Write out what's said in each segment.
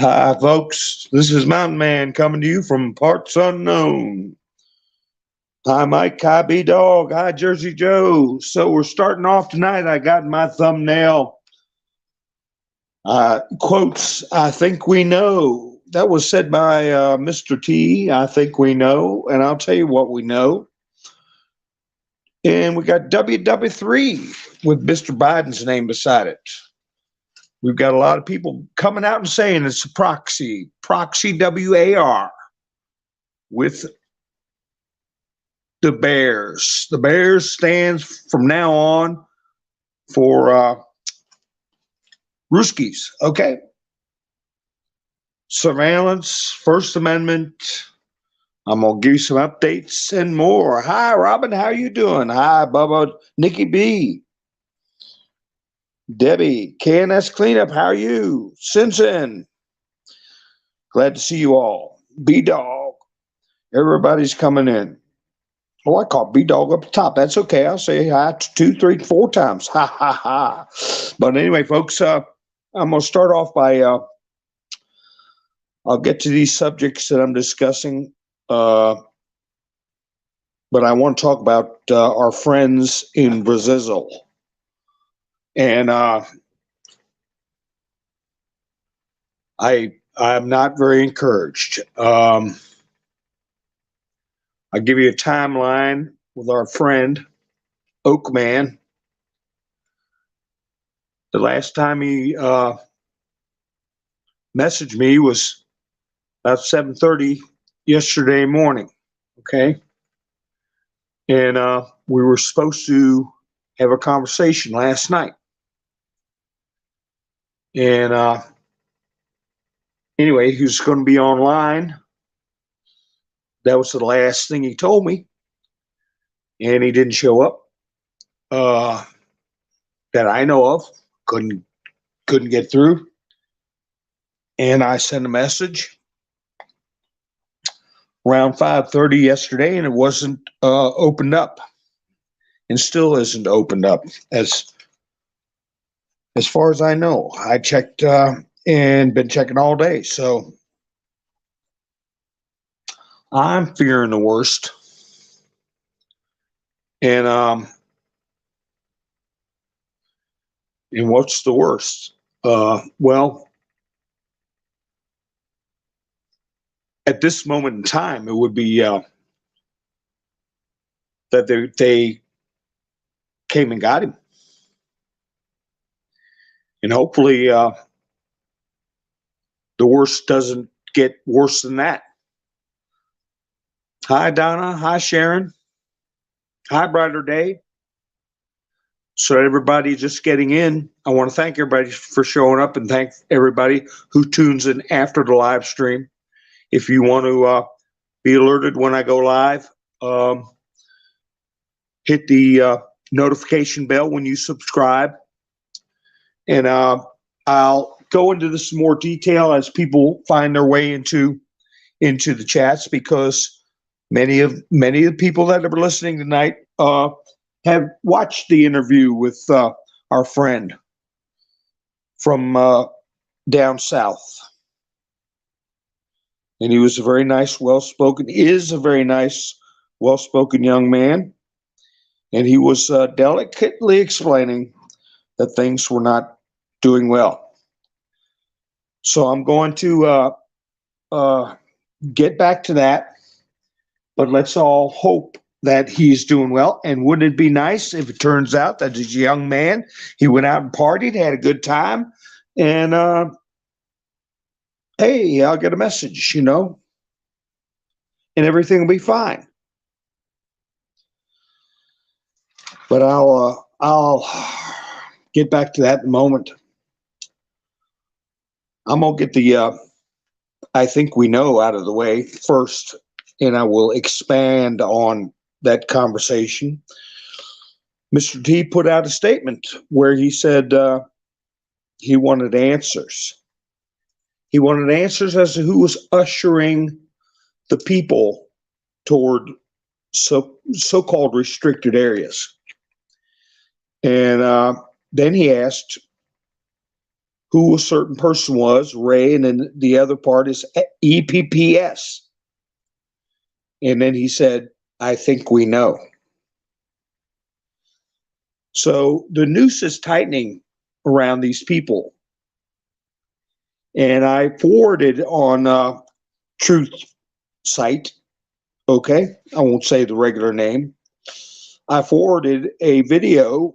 Hi, folks. This is Mountain Man coming to you from parts unknown. Hi, Mike. Hi, B Dog. Hi, Jersey Joe. So we're starting off tonight. I got in my thumbnail quotes. I think we know. That was said by Mr. T. I think we know, and I'll tell you what we know. And we got WW3 with Mr. Biden's name beside it. We've got a lot of people coming out and saying it's a proxy WAR with the Bears. The Bears stands from now on for Ruskies, okay? Surveillance, First Amendment. I'm going to give you some updates and more. Hi, Robin. How you doing? Hi, Bubba. Nikki B. Debbie. KNS Cleanup. How are you? Simpson. Glad to see you all. B-Dog. Everybody's coming in. Oh, I call B-Dog up the top. That's okay. I'll say hi 2, 3, 4 times. Ha, ha, ha. But anyway, folks, I'm going to start off by, I'll get to these subjects that I'm discussing, but I want to talk about our friends in Brazil. And I'm not very encouraged. I'll give you a timeline with our friend, Oakman. The last time he messaged me was about 7:30 yesterday morning, okay? And we were supposed to have a conversation last night. And anyway, he was going to be online. That was the last thing he told me. And he didn't show up that I know of. Couldn't get through. And I sent a message around 5:30 yesterday, and it wasn't opened up, and still isn't opened up as far as I know. I checked and been checking all day, so I'm fearing the worst. And what's the worst? Well, at this moment in time, it would be that they came and got him. And hopefully the worst doesn't get worse than that. Hi, Donna. Hi, Sharon. Hi, Brighter Day. So everybody just getting in, I want to thank everybody for showing up and thank everybody who tunes in after the live stream. If you want to be alerted when I go live, hit the notification bell when you subscribe. And I'll go into this in more detail as people find their way into the chats, because many of the people that are listening tonight have watched the interview with our friend from down south. And he was a very nice, well-spoken young man. And he was delicately explaining that things were not doing well. So I'm going to get back to that, but let's all hope that he's doing well. And wouldn't it be nice if it turns out that he's a young man, he went out and partied, had a good time, and hey, I'll get a message, and everything will be fine. But I'll get back to that in a moment. I'm gonna get the I think we know out of the way first, and I will expand on that conversation. Mr. T put out a statement where he said he wanted answers. He wanted answers as to who was ushering the people toward so-called restricted areas. And then he asked, who a certain person was, Ray, and then the other part is EPPS. And then he said, I think we know. So the noose is tightening around these people. And I forwarded on Truth site, okay? I won't say the regular name. I forwarded a video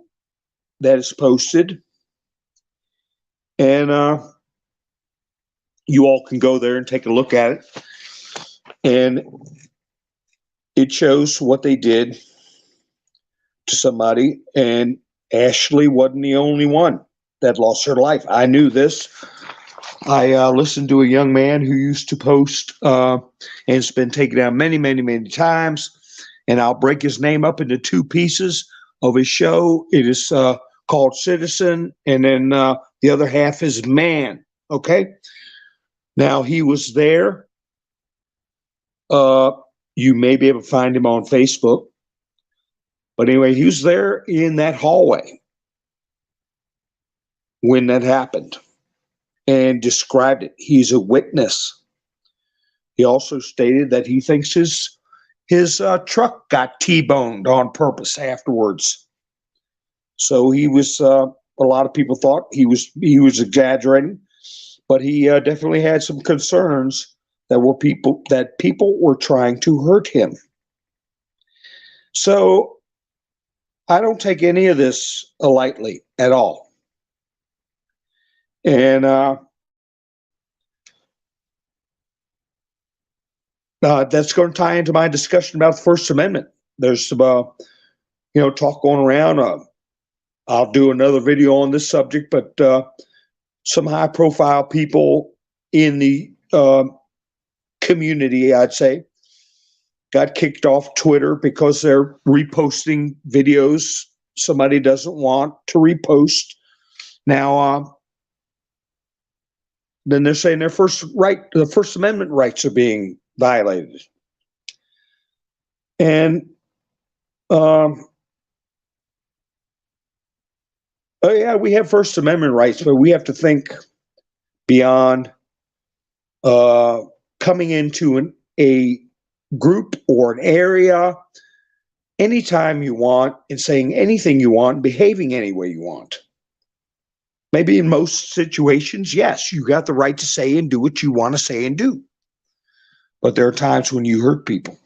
that is posted, and you all can go there and take a look at it. And it shows what they did to somebody, and Ashley wasn't the only one that lost her life. I knew this. I listened to a young man who used to post, and it's been taken down many, many, many times, and I'll break his name up into two pieces of his show. It is called Citizen, and then the other half is Man, okay? Now, he was there. You may be able to find him on Facebook. But anyway, he was there in that hallway when that happened and described it. He's a witness. He also stated that he thinks his truck got T-boned on purpose afterwards. So he was, a lot of people thought he was exaggerating, but he definitely had some concerns that people were trying to hurt him. So I don't take any of this lightly at all. And that's going to tie into my discussion about the First Amendment. There's some, talk going around. I'll do another video on this subject, but some high-profile people in the community, I'd say, got kicked off Twitter because they're reposting videos somebody doesn't want to repost. Now, then they're saying the First Amendment rights are being violated. And we have First Amendment rights, but we have to think beyond coming into a group or an area anytime you want and saying anything you want, behaving any way you want. Maybe in most situations, yes, you got the right to say and do what you want to say and do. But there are times when you hurt people.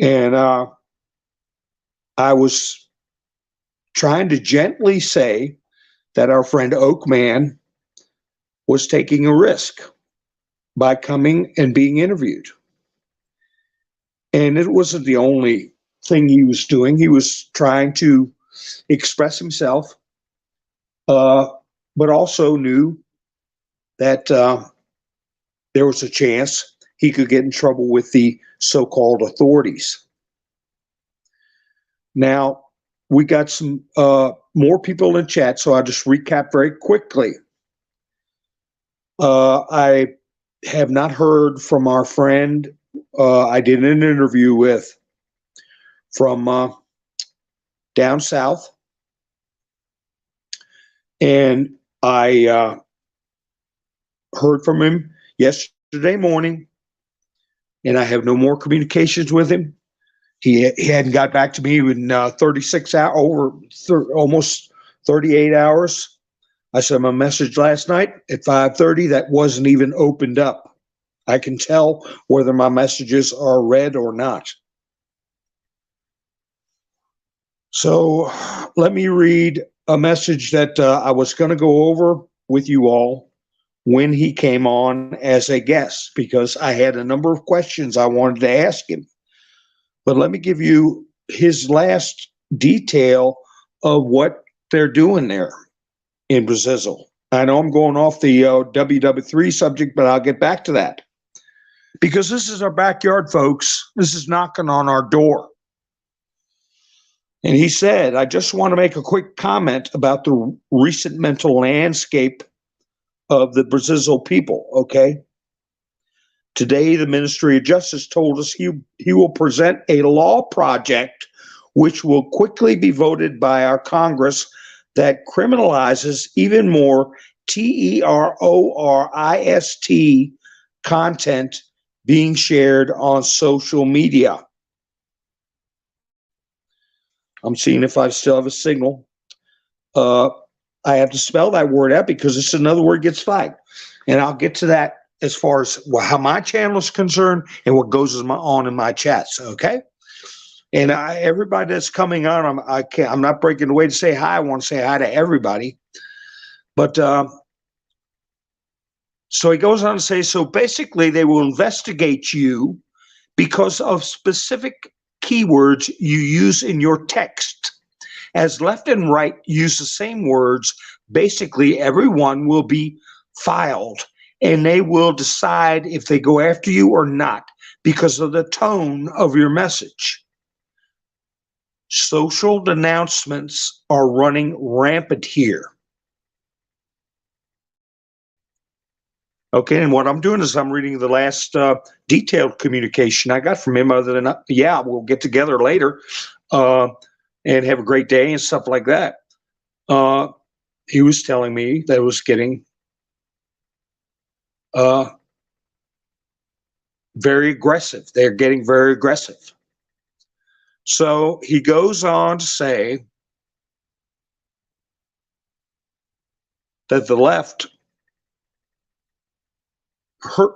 And I was trying to gently say that our friend Oakman was taking a risk by coming and being interviewed. And it wasn't the only thing he was doing. He was trying to express himself, but also knew that there was a chance he could get in trouble with the so-called authorities. Now, we got some more people in chat, so I'll just recap very quickly. I have not heard from our friend I did an interview with from down south, and I heard from him yesterday morning, and I have no more communications with him. He hadn't got back to me in 36 hours, almost 38 hours. I sent him a message last night at 5:30 that wasn't even opened up. I can tell whether my messages are read or not. So let me read a message that I was going to go over with you all when he came on as a guest, because I had a number of questions I wanted to ask him. But let me give you his last detail of what they're doing there in Brazil. I know I'm going off the WW3 subject, but I'll get back to that. Because this is our backyard, folks. This is knocking on our door. And he said, I just want to make a quick comment about the recent mental landscape of the Brazil people, okay? Today, the Ministry of Justice told us he will present a law project which will quickly be voted by our Congress that criminalizes even more terrorist content being shared on social media. I'm seeing if I still have a signal. I have to spell that word out because it's another word gets flagged. And I'll get to that as far as how my channel is concerned and what goes on in my chats, okay? And everybody that's coming on, I'm not breaking away to say hi. I want to say hi to everybody. But so he goes on to say, so basically they will investigate you because of specific keywords you use in your text. As left and right use the same words, basically everyone will be filed and they will decide if they go after you or not because of the tone of your message. Social denouncements are running rampant here. Okay, and what I'm doing is I'm reading the last detailed communication I got from him, other than, yeah, we'll get together later and have a great day and stuff like that. He was telling me that it was getting very aggressive. They're getting very aggressive. So he goes on to say that the left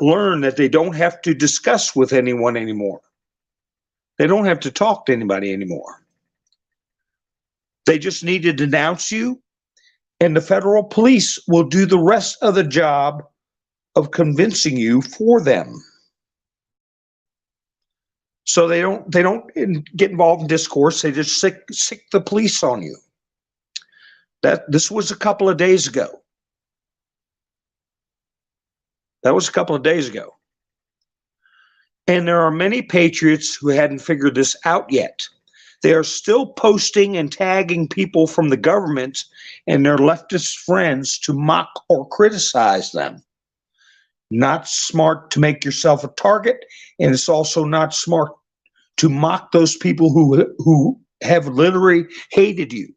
learn that they don't have to discuss with anyone anymore. They don't have to talk to anybody anymore. They just need to denounce you, and the federal police will do the rest of the job of convincing you for them. So they don't get involved in discourse. They just sick the police on you. This was a couple of days ago. That was a couple of days ago. And there are many patriots who hadn't figured this out yet. They are still posting and tagging people from the government and their leftist friends to mock or criticize them. Not smart to make yourself a target, and it's also not smart to mock those people who have literally hated you.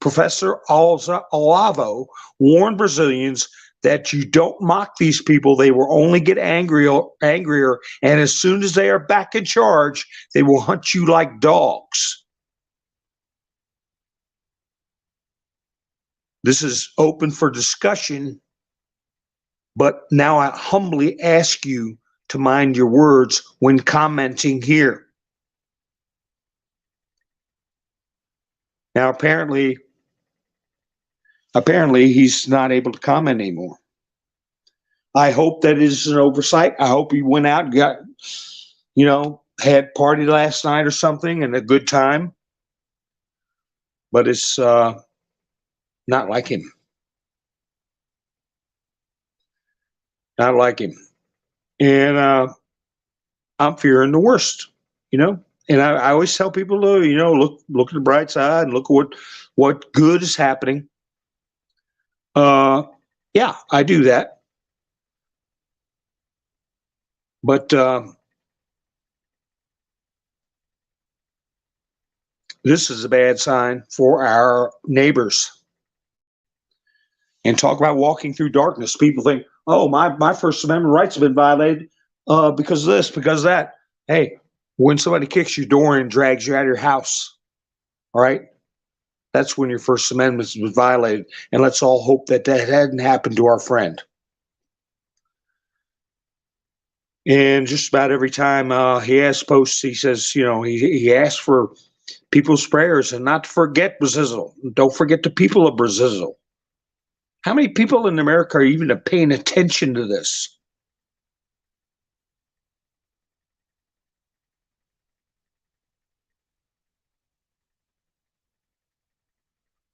Professor Olavo warned Brazilians that you don't mock these people. They will only get angrier, and as soon as they are back in charge, they will hunt you like dogs. This is open for discussion, but now I humbly ask you to mind your words when commenting here. Now, apparently he's not able to comment anymore. I hope that is an oversight. I hope he went out and got, had party last night or something and a good time. But it's not like him. Not like him. And I'm fearing the worst, And I always tell people to, look at the bright side and look at what good is happening. Yeah, I do that. But this is a bad sign for our neighbors. And talk about walking through darkness. People think, oh, my First Amendment rights have been violated because of this, because of that. Hey, when somebody kicks your door and drags you out of your house, all right, that's when your First Amendment was violated. And let's all hope that hadn't happened to our friend. And just about every time he has posts, he says, he asks for people's prayers and not to forget Brazil. Don't forget the people of Brazil. How many people in America are even paying attention to this?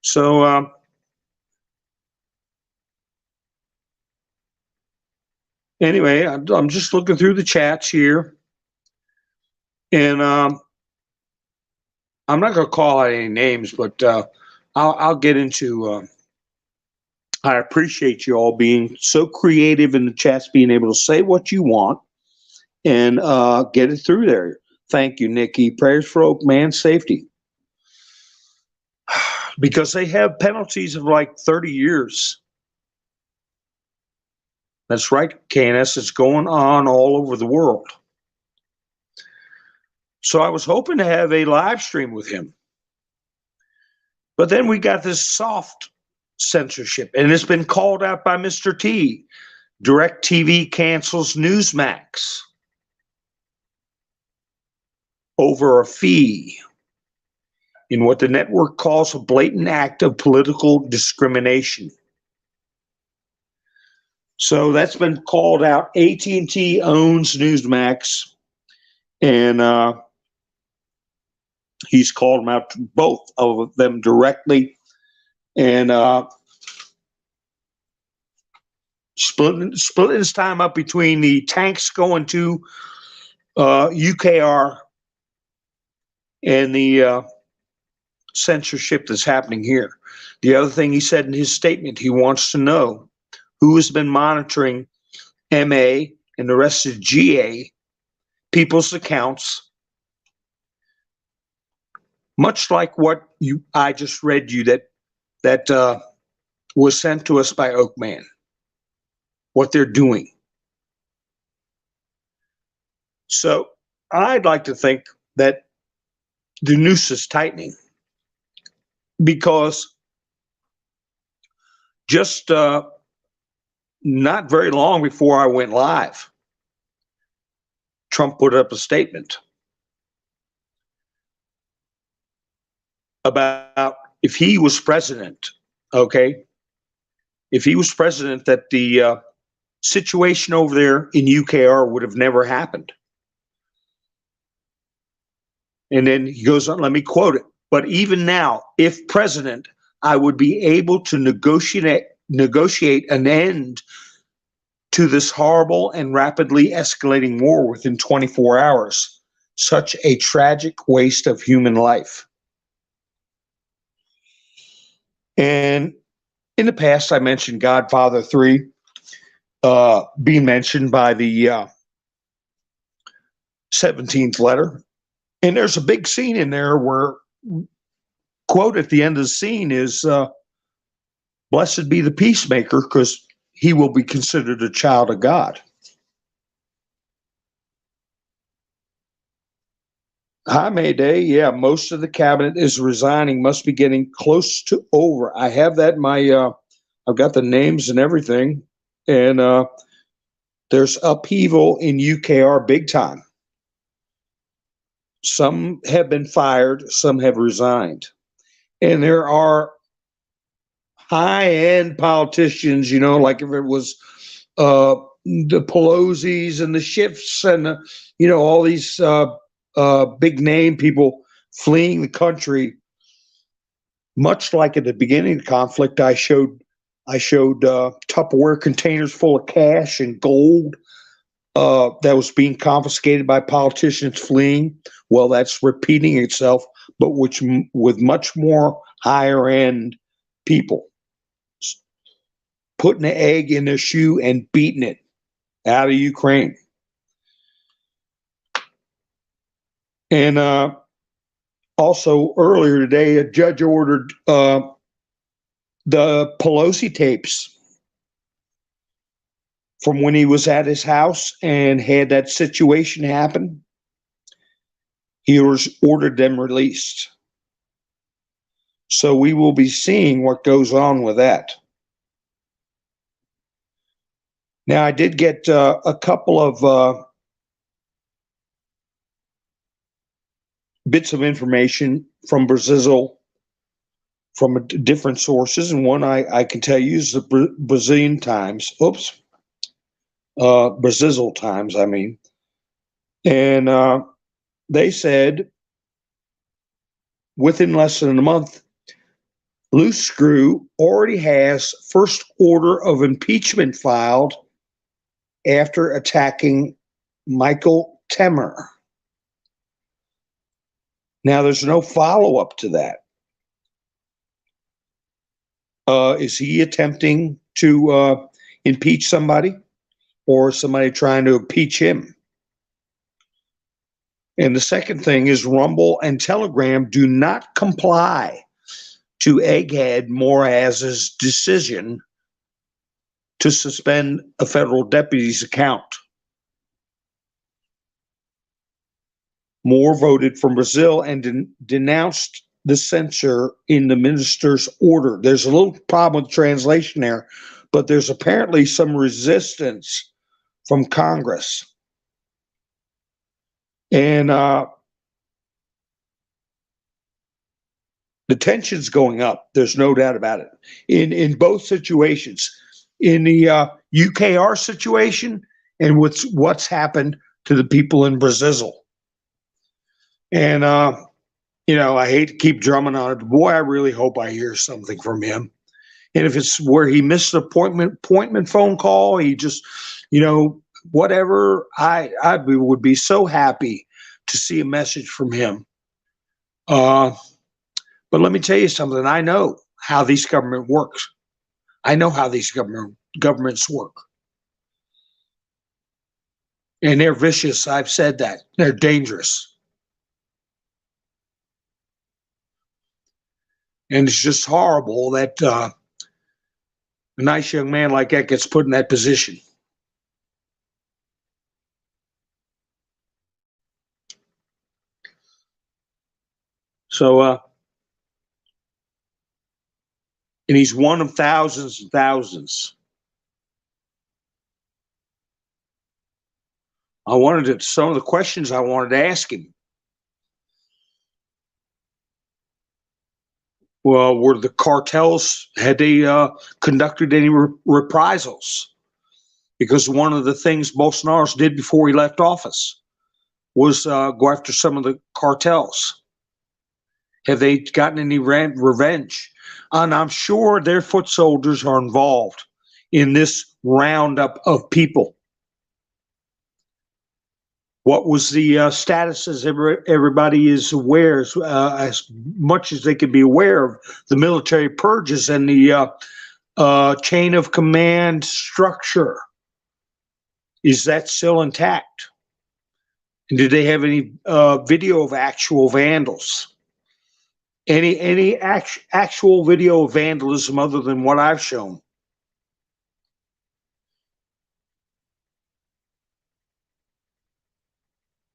So anyway, I'm just looking through the chats here, and I'm not going to call out any names, but I'll get into. I appreciate you all being so creative in the chats, being able to say what you want and get it through there. Thank you, Nikki. Prayers for Oak Man safety. because they have penalties of like 30 years. That's right, KNS. It's going on all over the world. So I was hoping to have a live stream with him. But then we got this soft censorship, and it's been called out by Mr. T. DirecTV cancels Newsmax over a fee in what the network calls a blatant act of political discrimination. So that's been called out. AT&T owns Newsmax, and he's called them out, both of them directly, and splitting his time up between the tanks going to UKR and the censorship that's happening here. The other thing he said in his statement, he wants to know who has been monitoring MA and the rest of GA people's accounts, much like what I just read you that was sent to us by Oakman, what they're doing. So I'd like to think that the noose is tightening, because just not very long before I went live, Trump put up a statement about if he was president, okay, if he was president, that the situation over there in UKR would have never happened. And then he goes on, let me quote it. But even now, if president, I would be able to negotiate an end to this horrible and rapidly escalating war within 24 hours. Such a tragic waste of human life. And in the past, I mentioned Godfather 3 being mentioned by the 17th letter. And there's a big scene in there where, quote at the end of the scene is, blessed be the peacemaker, because he will be considered a child of God. Hi, Mayday. Yeah, most of the cabinet is resigning, must be getting close to over. I have that in my, I've got the names and everything. And there's upheaval in UKR big time. Some have been fired, some have resigned. And there are high-end politicians, you know, like if it was the Pelosi's and the Schiffs and, you know, all these big-name people fleeing the country. Much like at the beginning of the conflict, I showed Tupperware containers full of cash and gold that was being confiscated by politicians fleeing. Well, that's repeating itself, but with much more higher end people putting an egg in their shoe and beating it out of Ukraine. And also earlier today, a judge ordered the Pelosi tapes from when he was at his house and had that situation happen. He ordered them released. So we will be seeing what goes on with that. Now, I did get a couple of bits of information from Brazil, from different sources, and one I can tell you is the Brazilian Times. Brazil Times, I mean. And they said within less than a month, Loose Screw already has first order of impeachment filed after attacking Michael Temer. Now, there's no follow-up to that. Is he attempting to impeach somebody, or somebody trying to impeach him? And the second thing is Rumble and Telegram do not comply to egghead Moraz's decision to suspend a federal deputy's account. Moore voted from Brazil and denounced the censor in the minister's order. There's a little problem with translation there, but there's apparently some resistance from Congress. And the tension's going up. There's no doubt about it. In both situations, in the UKR situation and what's happened to the people in Brazil. And I hate to keep drumming on it, but boy, I really hope I hear something from him. And if it's where he missed an appointment phone call, he just, whatever, I would be so happy to see a message from him. But let me tell you something. I know how these government works. I know how these governments work. And they're vicious. I've said that. They're dangerous. And it's just horrible that a nice young man like that gets put in that position. So, and he's one of thousands and thousands. Some of the questions I wanted to ask him. Well, were the cartels, had they conducted any reprisals? Because one of the things Bolsonaro did before he left office was go after some of the cartels. Have they gotten any revenge? And I'm sure their foot soldiers are involved in this roundup of people. What was the status, as everybody is aware, as much as they can be aware of the military purges and the chain of command structure? Is that still intact? And did they have any video of actual vandals? Any actual video of vandalism other than what I've shown?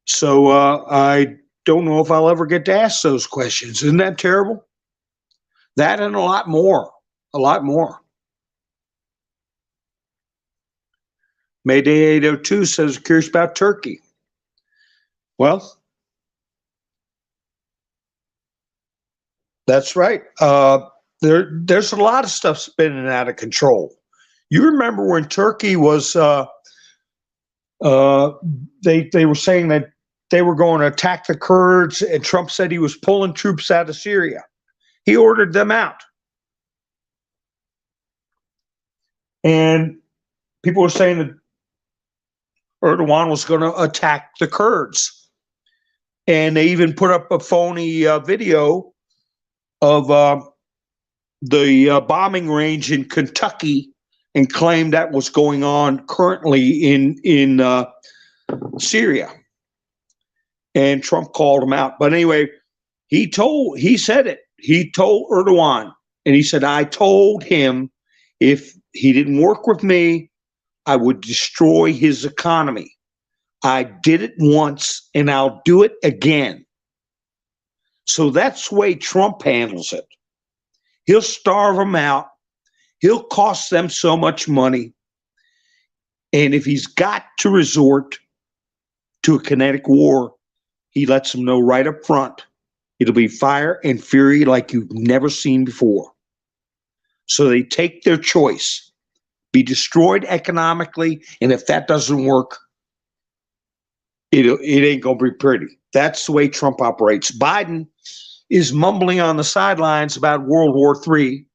So I don't know if I'll ever get to ask those questions. Isn't that terrible? That and a lot more. A lot more. Mayday 802 says, curious about Turkey. Well, that's right. There's a lot of stuff spinning out of control. You remember when Turkey was, they were saying that they were going to attack the Kurds, and Trump said he was pulling troops out of Syria. He ordered them out. And people were saying that Erdogan was going to attack the Kurds. And they even put up a phony video of the bombing range in Kentucky and claimed that was going on currently in Syria. And Trump called him out. But anyway, he said it. He told Erdogan, and he said, I told him if he didn't work with me, I would destroy his economy. I did it once, and I'll do it again. So that's the way Trump handles it. He'll starve them out. He'll cost them so much money. And if he's got to resort to a kinetic war, he lets them know right up front. It'll be fire and fury like you've never seen before. So they take their choice. Be destroyed economically, and if that doesn't work, it ain't going to be pretty. That's the way Trump operates. Biden is mumbling on the sidelines about World War III,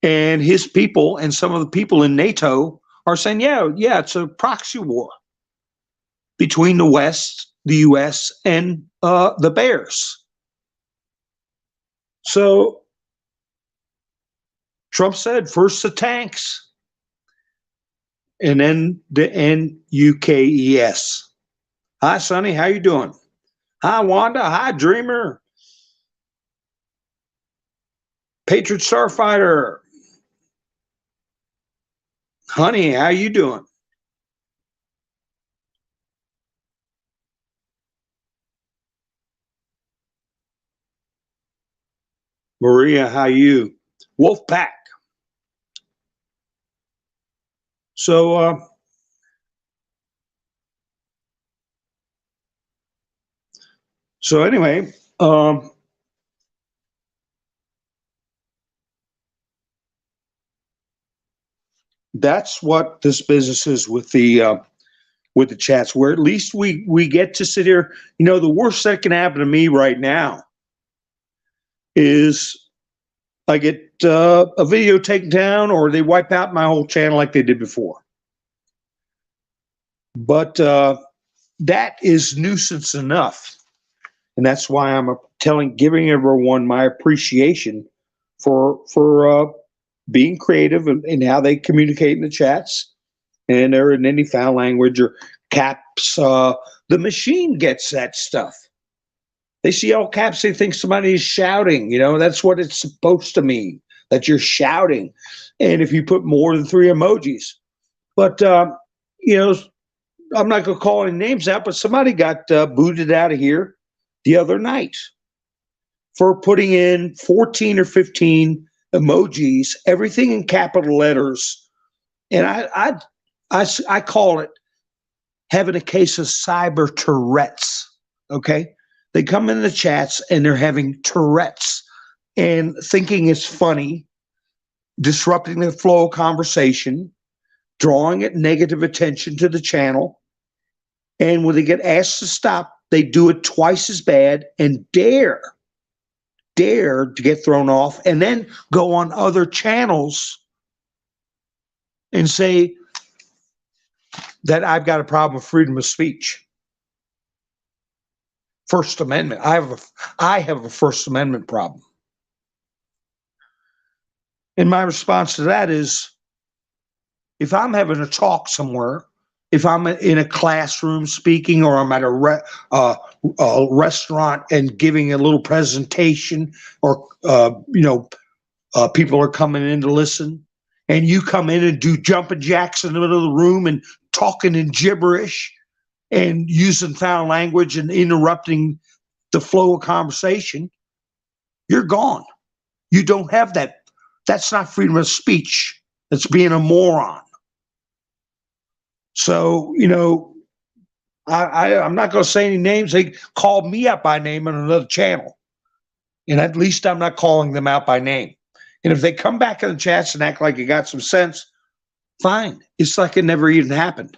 and his people and some of the people in NATO are saying, yeah, it's a proxy war between the West, the U.S., and the bears. So Trump said, first the tanks, and then the NUKES. Hi, Sonny. How you doing? Hi, Wanda. Hi, Dreamer. Patriot Starfighter, honey, how you doing? Maria, how you? Wolfpack. So, so anyway, that's what this business is with the chats. Where at least we get to sit here. You know, the worst that can happen to me right now is I get a video taken down, or they wipe out my whole channel like they did before. But that is nuisance enough, and that's why I'm giving everyone my appreciation for being creative in how they communicate in the chats, and they're in any foul language or caps. The machine gets that stuff. They see all caps, they think somebody is shouting. You know, that's what it's supposed to mean, that you're shouting. And if you put more than 3 emojis, but you know, I'm not going to call any names out, but somebody got booted out of here the other night for putting in 14 or 15 emojis, everything in capital letters. And I call it having a case of cyber Tourette's. Okay. They come in the chats and they're having Tourette's and thinking it's funny, disrupting the flow of conversation, drawing at negative attention to the channel. And when they get asked to stop, they do it twice as bad and dare to get thrown off, and then go on other channels and say that I've got a problem with freedom of speech. First Amendment. I have a First Amendment problem. And my response to that is, if I'm having a talk somewhere, if I'm in a classroom speaking, or I'm at a restaurant and giving a little presentation, or people are coming in to listen, and you come in and do jumping jacks in the middle of the room and talking in gibberish and using foul language and interrupting the flow of conversation, you're gone. You don't have that. That's not freedom of speech. That's being a moron. So, you know, I'm not going to say any names. They called me out by name on another channel, and at least I'm not calling them out by name. And if they come back in the chats and act like you got some sense, fine. It's like it never even happened.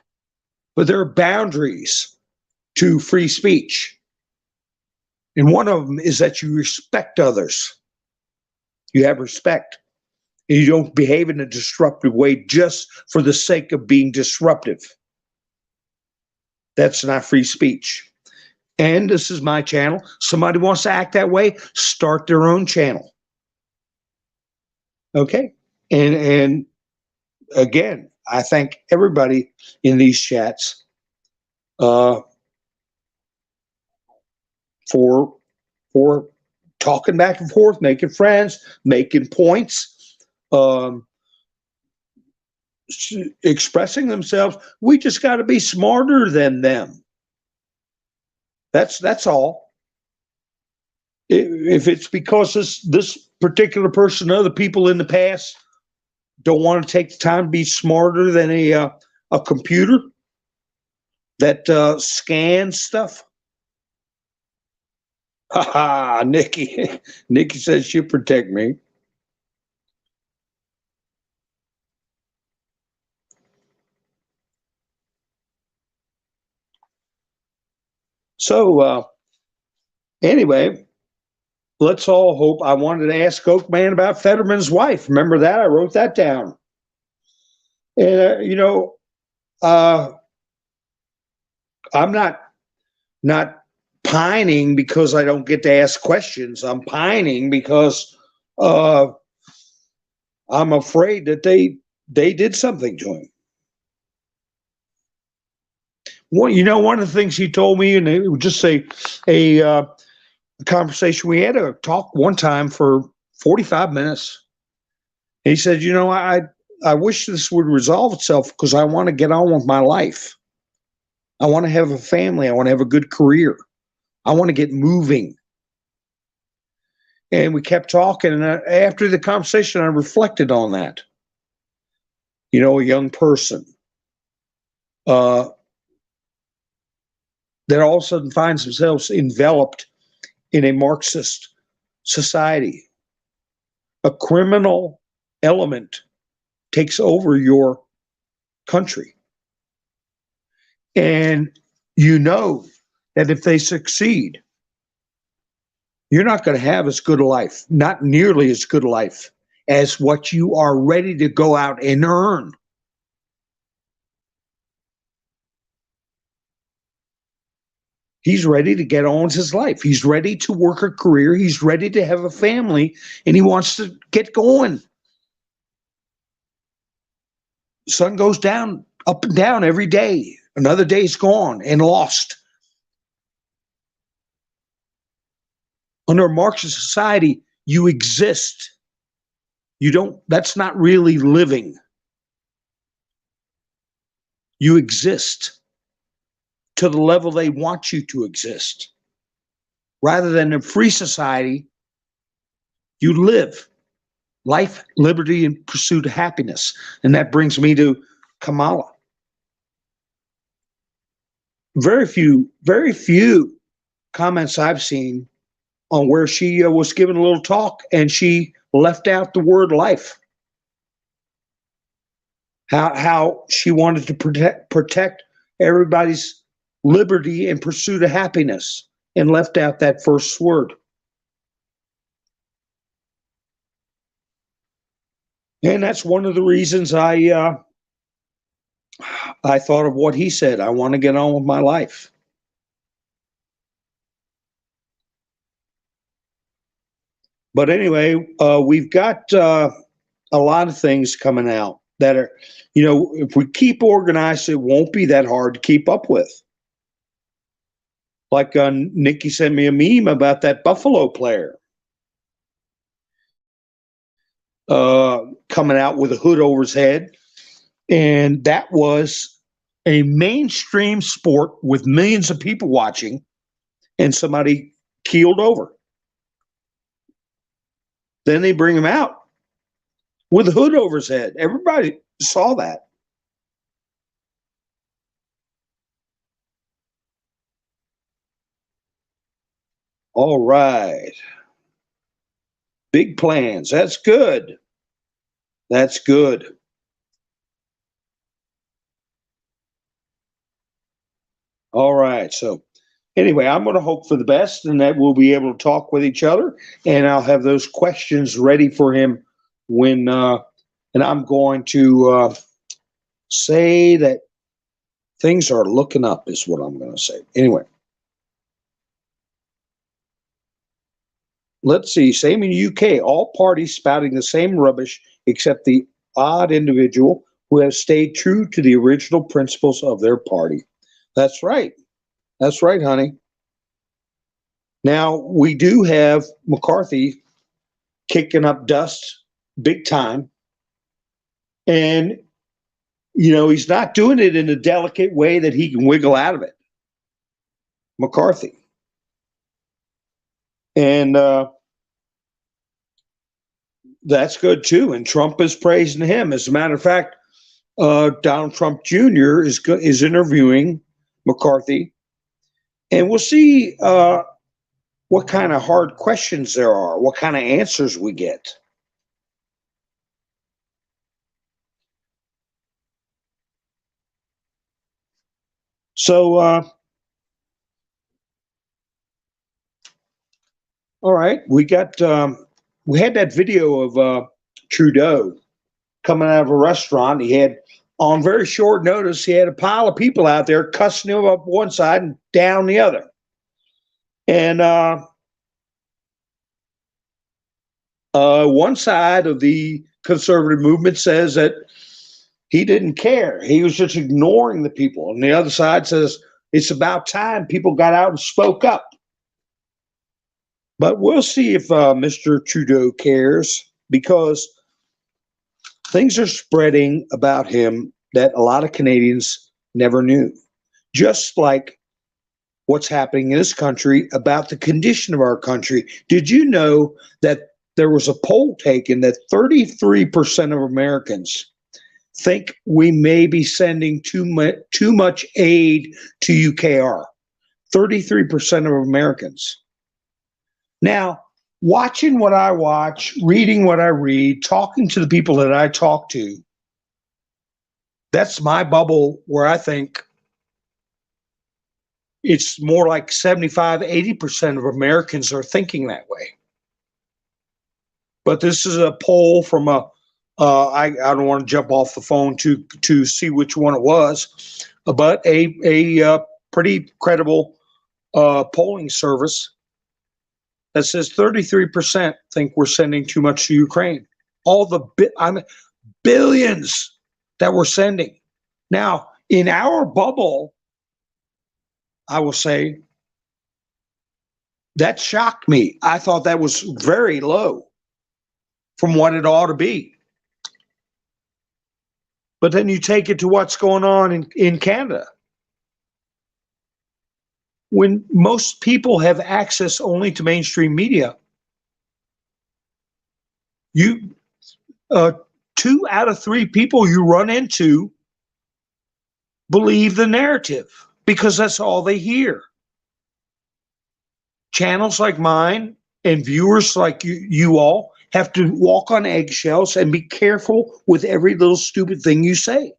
But there are boundaries to free speech. And one of them is that you respect others. You have respect. And you don't behave in a disruptive way just for the sake of being disruptive. That's not free speech. And this is my channel. Somebody wants to act that way, start their own channel. Okay? And again, I thank everybody in these chats for talking back and forth, making friends, making points, expressing themselves. We just got to be smarter than them. That's all. If it's because this particular person, other people in the past don't want to take the time to be smarter than a computer that scans stuff. Ha ha, Nikki. Nikki says she'll protect me. So anyway, let's all hope. I wanted to ask Oakman about Fetterman's wife. Remember that? I wrote that down. And I'm not pining because I don't get to ask questions. I'm pining because I'm afraid that they did something to him. Well, one of the things he told me, and it would just say a conversation we had, a talk one time for 45 minutes. And he said, I wish this would resolve itself because I want to get on with my life. I want to have a family. I want to have a good career. I want to get moving. And we kept talking. And after the conversation, I reflected on that. A young person that all of a sudden finds themselves enveloped in a Marxist society. A criminal element takes over your country. And that if they succeed, you're not going to have as good a life, not nearly as good a life as what you are ready to go out and earn. He's ready to get on with his life. He's ready to work a career. He's ready to have a family, and he wants to get going. The sun goes down, up and down every day. Another day's gone and lost. Under a Marxist society, you exist. That's not really living. You exist to the level they want you to exist. Rather than a free society, you live life, liberty, and pursuit of happiness. And that brings me to Kamala. Very few comments I've seen on where she was giving a little talk and she left out the word life. How she wanted to protect everybody's liberty and pursuit of happiness and left out that first word. And that's one of the reasons I thought of what he said. I want to get on with my life. But anyway, we've got a lot of things coming out that are, if we keep organized, it won't be that hard to keep up with. Like Nikki sent me a meme about that Buffalo player coming out with a hood over his head. And that was a mainstream sport with millions of people watching, and somebody keeled over. Then they bring him out with a hood over his head. Everybody saw that. All right. Big plans. That's good. That's good. All right. So anyway, I'm going to hope for the best and that we'll be able to talk with each other, and I'll have those questions ready for him when, and I'm going to say that things are looking up is what I'm going to say. Anyway. Let's see, same in the UK, all parties spouting the same rubbish except the odd individual who has stayed true to the original principles of their party. That's right. That's right, honey. Now, we do have McCarthy kicking up dust big time. And, he's not doing it in a delicate way that he can wiggle out of it. McCarthy. And that's good too. And Trump is praising him. As a matter of fact, Donald Trump Jr. is interviewing McCarthy, and we'll see what kind of hard questions there are, what kind of answers we get. So, all right, we had that video of Trudeau coming out of a restaurant. He had, on very short notice, he had a pile of people out there cussing him up one side and down the other. And one side of the conservative movement says that he didn't care. He was just ignoring the people. And the other side says it's about time people got out and spoke up. But we'll see if Mr. Trudeau cares, because things are spreading about him that a lot of Canadians never knew. Just like what's happening in this country about the condition of our country. Did you know that there was a poll taken that 33% of Americans think we may be sending too much aid to UKR? 33% of Americans. Now, watching what I watch, reading what I read, talking to the people that I talk to, that's my bubble where I think it's more like 75, 80% of Americans are thinking that way. But this is a poll from I don't want to jump off the phone to see which one it was, but a pretty credible polling service that says 33% think we're sending too much to Ukraine. All the billions that we're sending. Now, in our bubble, I will say, that shocked me. I thought that was very low from what it ought to be. But then you take it to what's going on in Canada. When most people have access only to mainstream media, you 2 out of 3 people you run into believe the narrative because that's all they hear. Channels like mine and viewers like you all have to walk on eggshells and be careful with every little stupid thing you say.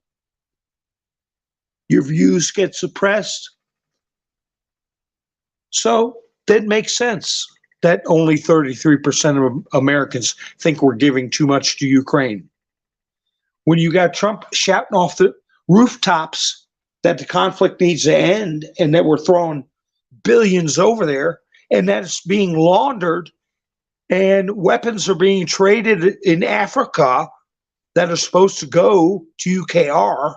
Your views get suppressed. So that makes sense that only 33% of Americans think we're giving too much to Ukraine. When you got Trump shouting off the rooftops that the conflict needs to end and that we're throwing billions over there and that it's being laundered and weapons are being traded in Africa that are supposed to go to UKR,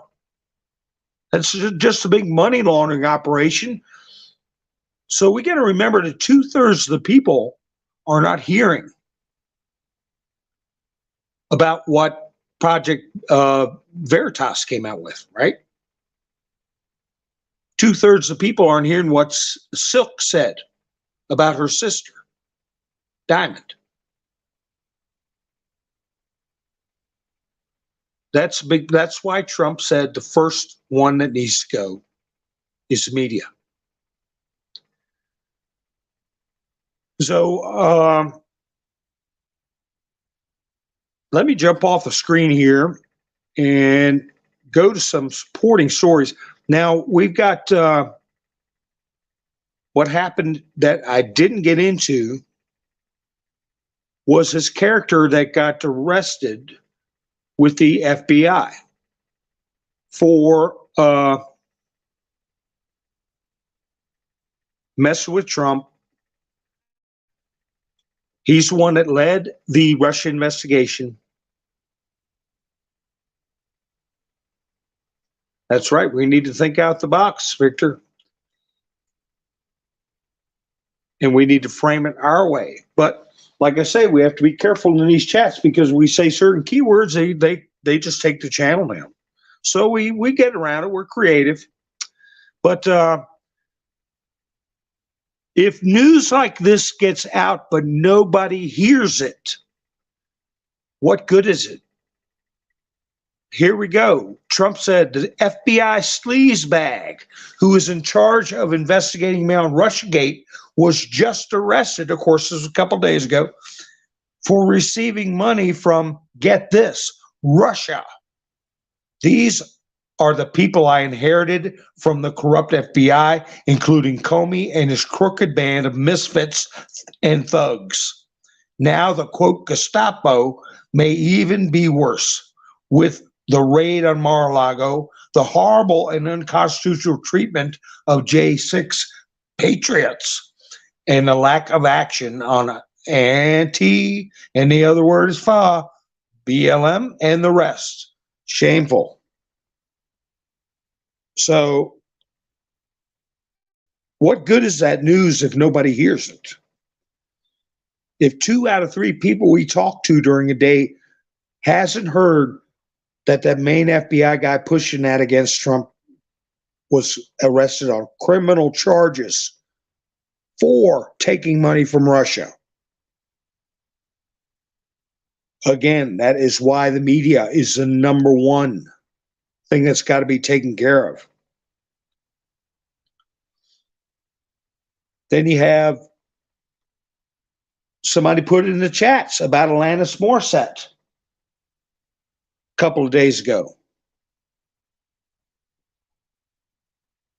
that's just a big money laundering operation. So we got to remember that 2/3 of the people are not hearing about what Project Veritas came out with, right? 2/3 of the people aren't hearing what Silk said about her sister, Diamond. That's big. That's why Trump said the first one that needs to go is the media. So let me jump off the screen here and go to some supporting stories. Now, we've got what happened that I didn't get into was his character that got arrested with the FBI for messing with Trump. He's the one that led the Russia investigation. That's right. We need to think out the box, Victor. And we need to frame it our way. But like I say, we have to be careful in these chats because we say certain keywords, they just take the channel down. So we get around it. We're creative. But if news like this gets out but nobody hears it, what good is it? Here we go. Trump said the FBI sleazebag who is in charge of investigating me on Russiagate was just arrested, of course, this was a couple days ago, for receiving money from, get this, Russia. These are the people I inherited from the corrupt FBI, including Comey and his crooked band of misfits and thugs. Now the, quote, Gestapo may even be worse, with the raid on Mar-a-Lago, the horrible and unconstitutional treatment of J6 patriots, and the lack of action on anti, and the other word is fa, BLM, and the rest. Shameful. So, what good is that news if nobody hears it? If 2 out of 3 people we talk to during a day hasn't heard that that main FBI guy pushing that against Trump was arrested on criminal charges for taking money from Russia. Again, that is why the media is the number one thing that's got to be taken care of. Then you have somebody put it in the chats about Alanis Morissette a couple of days ago.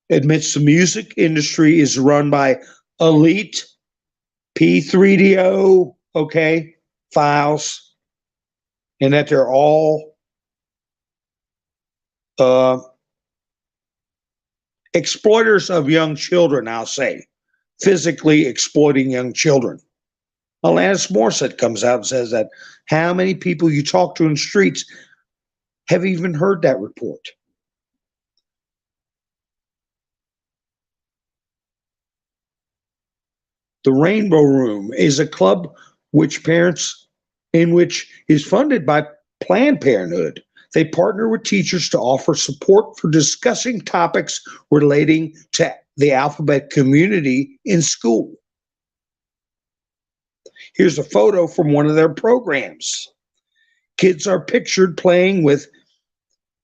Admits the music industry is run by elite P3DO, okay, files, and that they're all exploiters of young children, I'll say, physically exploiting young children. Alanis Morissette comes out and says that. How many people you talk to in the streets have even heard that report? The Rainbow Room is a club which is funded by Planned Parenthood. They partner with teachers to offer support for discussing topics relating to the alphabet community in school. Here's a photo from one of their programs. Kids are pictured playing with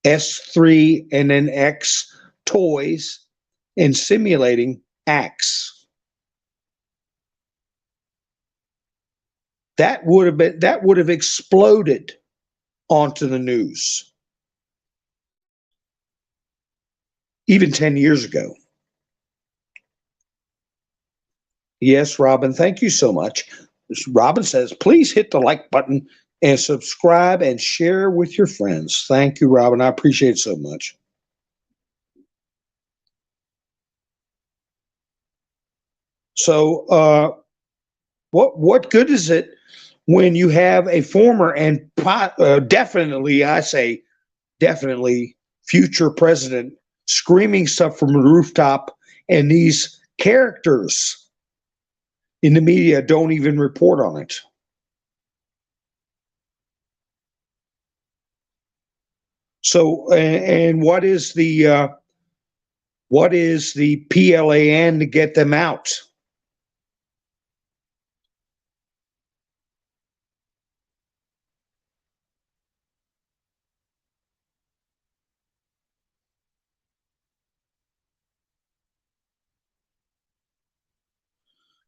S3 and then X toys and simulating acts. That would have exploded onto the news even 10 years ago. Yes, Robin, thank you so much. Robin says, please hit the like button and subscribe and share with your friends. Thank you, Robin. I appreciate it so much. So what good is it when you have a former and definitely, I say definitely, future president screaming stuff from the rooftop, and these characters in the media don't even report on it? So, and what is the PLAN to get them out?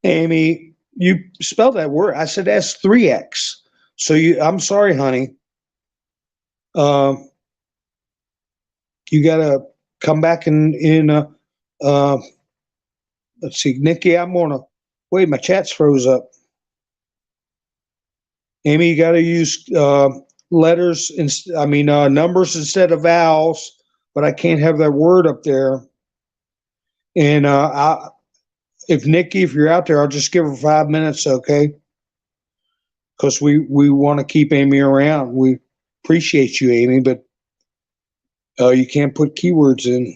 Amy, you spelled that word. I said S3X. So I'm sorry, honey. You got to come back let's see, Nikki, wait, my chat's froze up. Amy, you got to use numbers instead of vowels, but I can't have that word up there. And Nikki, if you're out there, I'll just give her 5 minutes, okay? Because we want to keep Amy around. We appreciate you, Amy, but you can't put keywords in.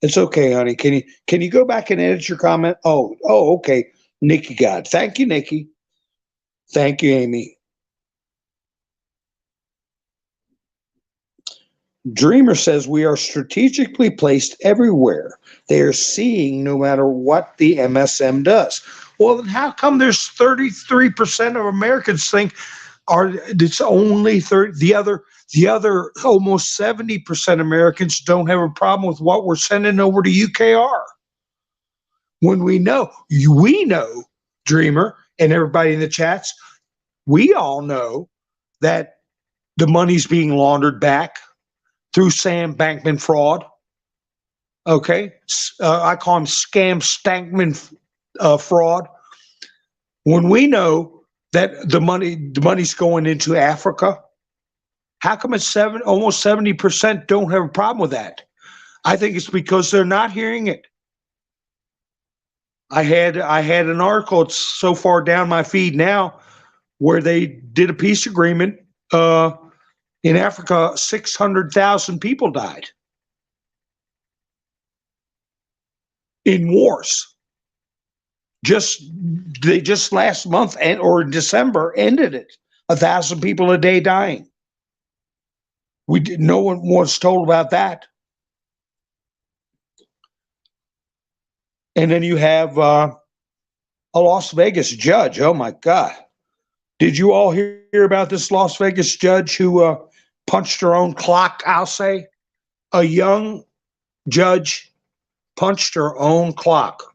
It's okay, honey. Can you go back and edit your comment? Oh, okay. Nikki got it. Thank you, Nikki. Thank you, Amy. Dreamer says we are strategically placed everywhere. They are seeing no matter what the MSM does. Well, then how come there's 33% of Americans think it's only 30? The other almost 70% Americans don't have a problem with what we're sending over to UKR. When we know, Dreamer and everybody in the chats, we all know that the money's being laundered back through Sam Bankman fraud. Okay, I call him Scam Stankman fraud. When we know that the money's going into Africa, how come it's almost 70% don't have a problem with that? I think it's because they're not hearing it. I had an article, it's so far down my feed now, where they did a peace agreement. In Africa, 600,000 people died in wars. Just they just last month or in December ended it. 1,000 people a day dying. No one was told about that. And then you have a Las Vegas judge. Oh my God! Did you all hear about this Las Vegas judge who punched her own clock? I'll say a young judge punched her own clock,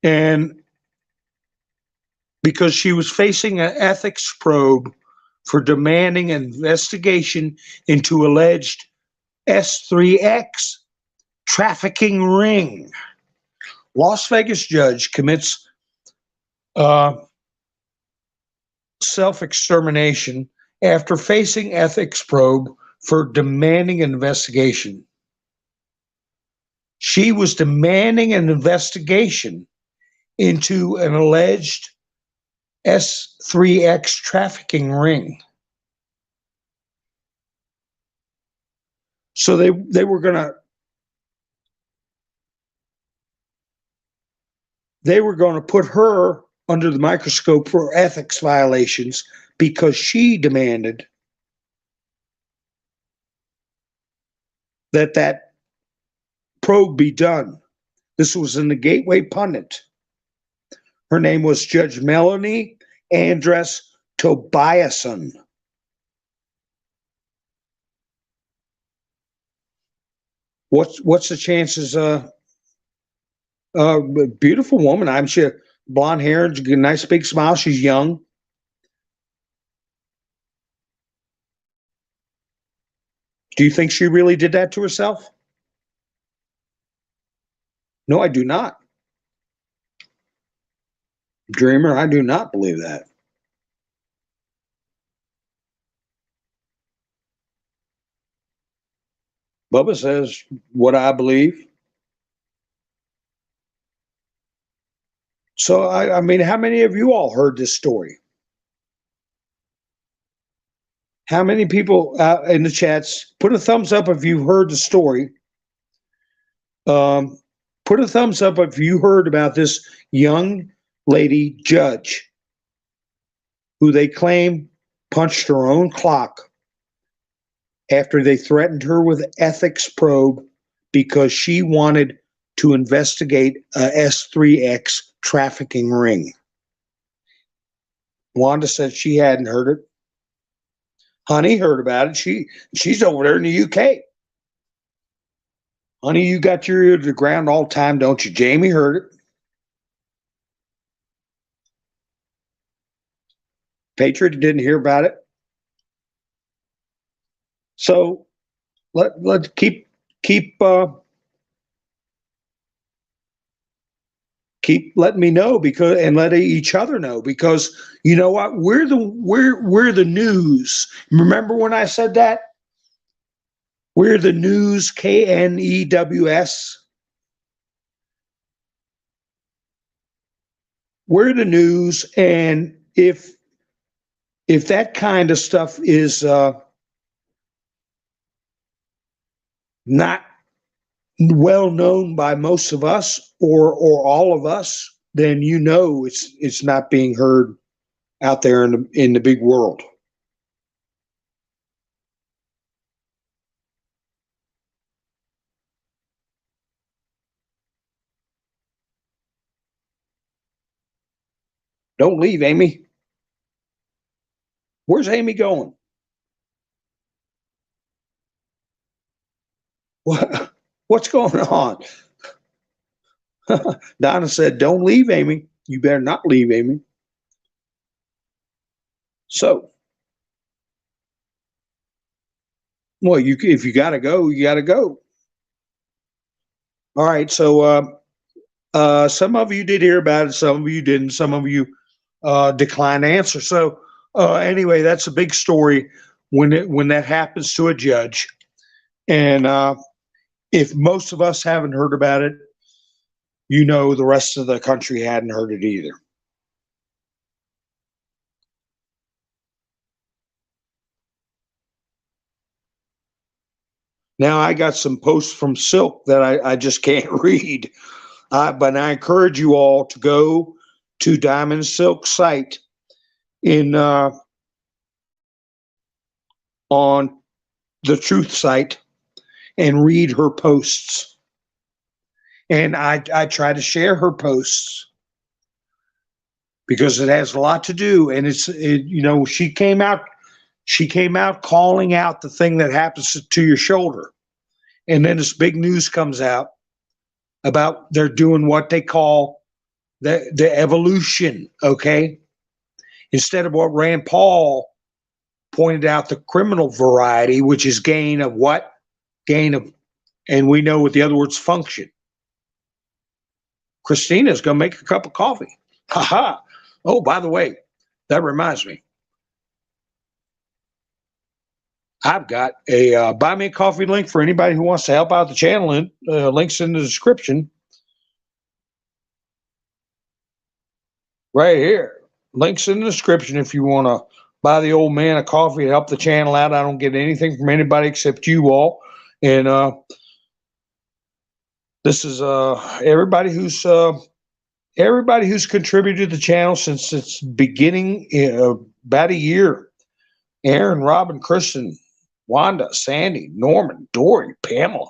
and because she was facing an ethics probe for demanding an investigation into alleged S3X trafficking ring. Las Vegas judge commits self-extermination after facing ethics probe for demanding an investigation. She was demanding an investigation into an alleged S3X trafficking ring. So they were gonna put her under the microscope for ethics violations because she demanded that probe be done. This was in the Gateway Pundit. Her name was Judge Melanie Andress Tobiason. What's the chances? Beautiful woman. I'm sure, blonde hair, nice big smile. She's young. Do you think she really did that to herself? No, I do not. Dreamer, I do not believe that. Bubba says what I believe. So, I mean, how many of you all heard this story? How many people in the chats, put a thumbs up if you heard the story. Put a thumbs up if you heard about this young lady judge who they claim punched her own clock after they threatened her with ethics probe because she wanted to investigate a S3X trafficking ring. Wanda said she hadn't heard it. Honey heard about it. She's over there in the UK. Honey, you got your ear to the ground all the time, don't you? Jamie heard it. Patriot didn't hear about it. So let's keep letting me know, because, and let each other know, because you know what, we're the news. Remember when I said that? We're the news, KNEWS. We're the news, and if that kind of stuff is not well known by most of us or all of us, then you know it's not being heard out there in the big world. Don't leave, Amy. Where's Amy going? What's going on? Donna said, don't leave, Amy. You better not leave, Amy. So, well, if you got to go, you got to go. All right. So, some of you did hear about it. Some of you didn't. Some of you declined to answer. So, anyway, that's a big story when that happens to a judge. And if most of us haven't heard about it, you know, the rest of the country hadn't heard it either. Now I got some posts from Silk that I just can't read. But I encourage you all to go to Diamond Silk's site in on the Truth site and read her posts. And I try to share her posts because it has a lot to do. And she came out calling out the thing that happens to your shoulder. And then this big news comes out about they're doing what they call the evolution, okay? Instead of what Rand Paul pointed out, the criminal variety, which is gain of what? Gain of, and we know what the other words, function. Christina's going to make a cup of coffee. Ha ha. Oh, by the way, that reminds me. I've got a buy me a coffee link for anybody who wants to help out the channel. Links in the description. Right here. Links in the description if you want to buy the old man a coffee to help the channel out. I don't get anything from anybody except you all. And this is everybody who's contributed to the channel since its beginning, about a year. Aaron, Robin, Kristen, Wanda, Sandy, Norman, Dory, Pamela,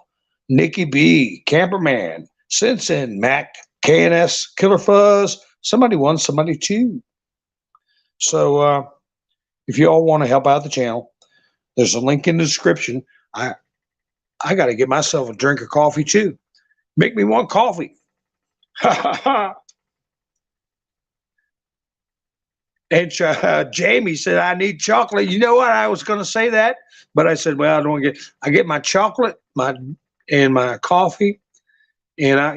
Nikki B, Camperman, Simpson, Mac, KNS, Killer Fuzz, somebody one, somebody two. So if you all want to help out the channel, there's a link in the description. I got to get myself a drink of coffee too. Make me want coffee. Ha ha ha. And Jamie said, I need chocolate. You know what? I was going to say that, but I said, well, I get my chocolate, my coffee. And I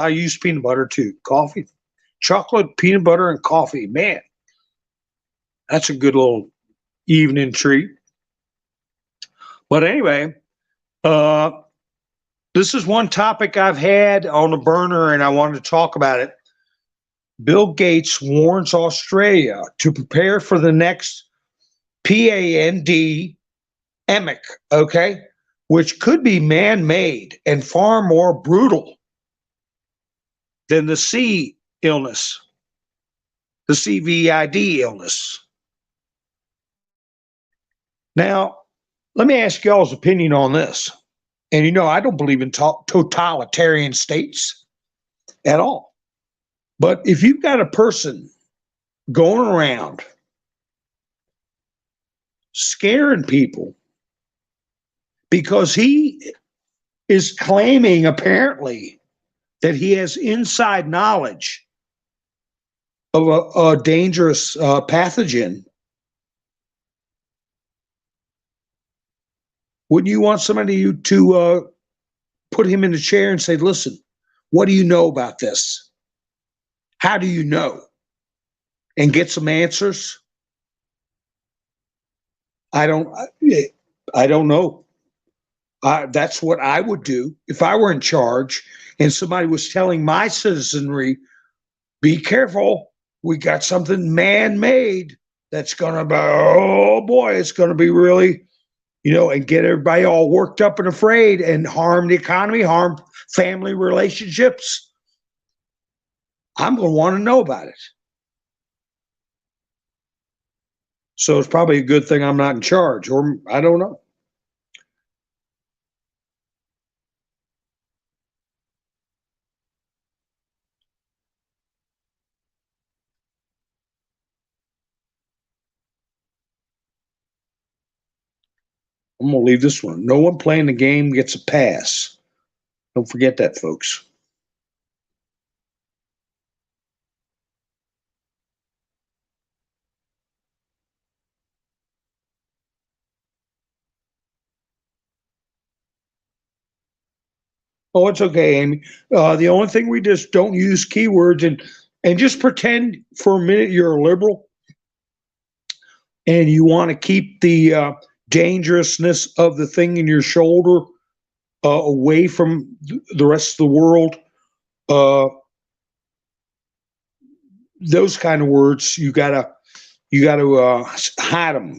use peanut butter too. Coffee, chocolate, peanut butter, and coffee. Man, that's a good little evening treat. But anyway, this is one topic I've had on the burner and I wanted to talk about it. Bill Gates warns Australia to prepare for the next pandemic, okay, which could be man-made and far more brutal than the C illness, the COVID illness. Now, let me ask y'all's opinion on this. And I don't believe in totalitarian states at all. But if you've got a person going around scaring people because he is claiming apparently that he has inside knowledge of a dangerous pathogen, wouldn't you want somebody to put him in a chair and say, listen, what do you know about this? How do you know? And get some answers? I don't know. That's what I would do if I were in charge and somebody was telling my citizenry, be careful, we got something man-made that's going to be, oh boy, it's going to be really, and get everybody all worked up and afraid and harm the economy, harm family relationships. I'm going to want to know about it. So it's probably a good thing I'm not in charge, or I don't know. I'm going to leave this one. No one playing the game gets a pass. Don't forget that, folks. Oh, it's okay, Amy. The only thing we just don't use keywords and just pretend for a minute you're a liberal and you want to keep the dangerousness of the thing in your shoulder away from the rest of the world. Those kind of words, you gotta You got to hide them.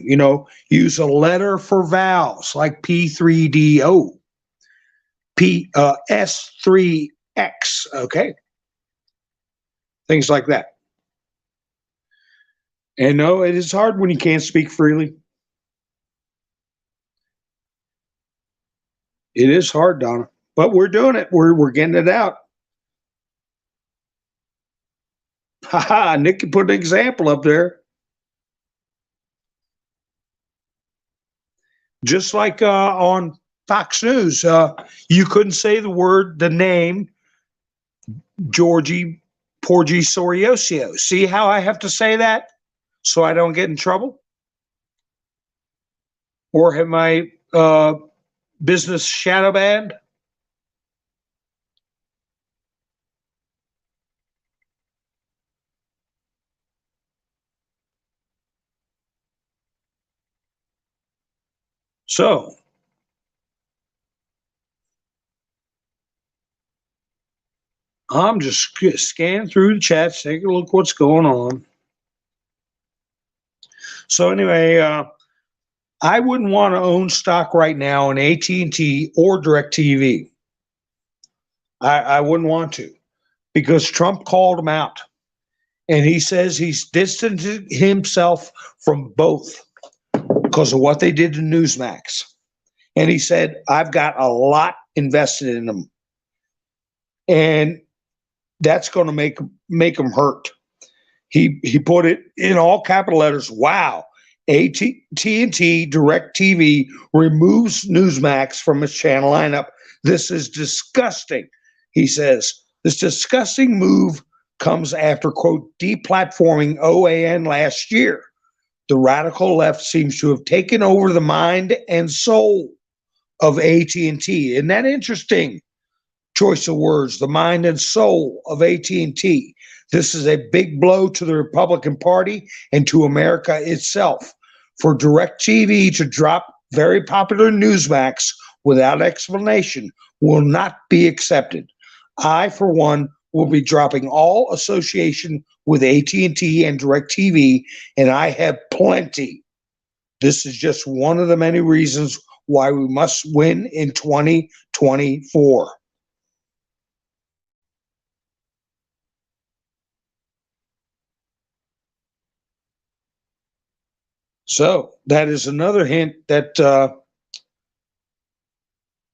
Use a letter for vowels like P3DO, S3X. Okay, things like that. And no, it is hard when you can't speak freely. It is hard, Donna, but we're doing it. We're getting it out. Haha, Nick can put an example up there. Just like on Fox News, you couldn't say the name Georgie Porgy Soriosio. See how I have to say that so I don't get in trouble? Or have my business shadow banned? So, I'm just scanning through the chats, take a look what's going on. So anyway, I wouldn't want to own stock right now in AT&T or DirecTV. I wouldn't want to, because Trump called him out, and he says he's distanced himself from both because of what they did to Newsmax. And he said, I've got a lot invested in them, and that's going to make him hurt. He put it in all capital letters. Wow. AT&T DirecTV removes Newsmax from its channel lineup. This is disgusting. He says, this disgusting move comes after, quote, deplatforming OAN last year. The radical left seems to have taken over the mind and soul of AT&T. Isn't that interesting? Choice of words, the mind and soul of AT&T. This is a big blow to the Republican Party and to America itself. For DirecTV to drop very popular Newsmax without explanation will not be accepted. I, for one, will be dropping all association with AT&T and DirecTV, and I have plenty. This is just one of the many reasons why we must win in 2024. So that is another hint that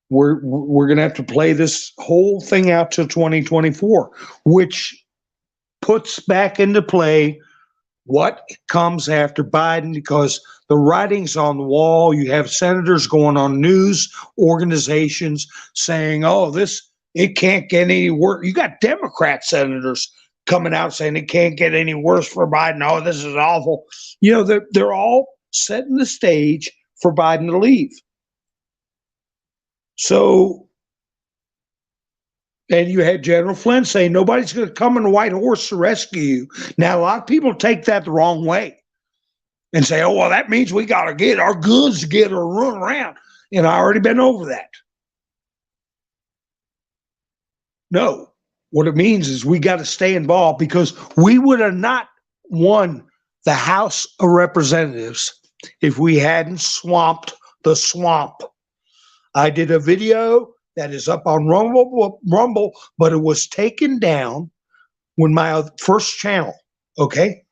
we're going to have to play this whole thing out till 2024, which puts back into play what comes after Biden, because the writing's on the wall. You have senators going on news organizations saying, oh, it can't get any worse. You got Democrat senators coming out saying it can't get any worse for Biden. Oh, this is awful. They're all setting the stage for Biden to leave. So, and you had General Flynn saying nobody's going to come in a white horse to rescue you. Now, a lot of people take that the wrong way and say, oh, well, that means we got to get our guns together and run around. And I already been over that. No, what it means is we got to stay involved, because we would have not won the House of Representatives if we hadn't swamped the swamp. I did a video that is up on Rumble, but it was taken down when my first channel, okay?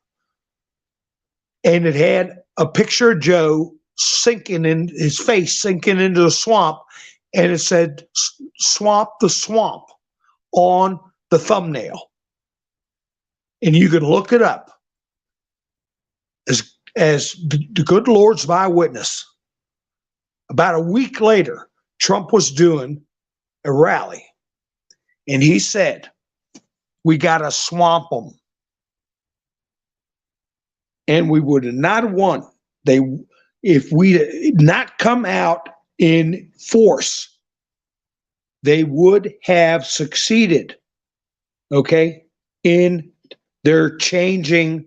And it had a picture of Joe sinking in his face, sinking into the swamp, and it said, swamp the swamp on the thumbnail. And you can look it up. As the good Lord's my witness, about a week later, Trump was doing a rally, and he said, we got to swamp them. And we would have not won. If we had not come out in force, they would have succeeded, okay, in their changing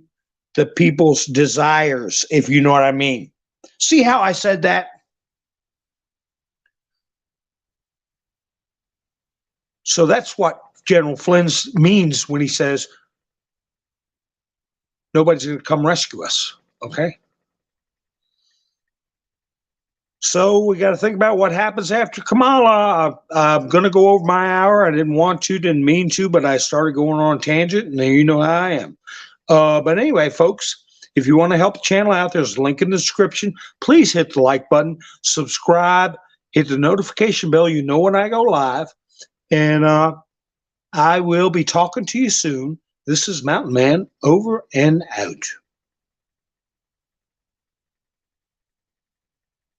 the people's desires, if you know what I mean. See how I said that? So that's what General Flynn means when he says nobody's going to come rescue us. Okay. So we got to think about what happens after Kamala. I'm going to go over my hour. I didn't want to, didn't mean to, but I started going on a tangent, and you know how I am. But anyway, folks, if you want to help the channel out, there's a link in the description. Please hit the like button, subscribe, hit the notification bell. You know when I go live. And I will be talking to you soon. This is Mountain Man, over and out.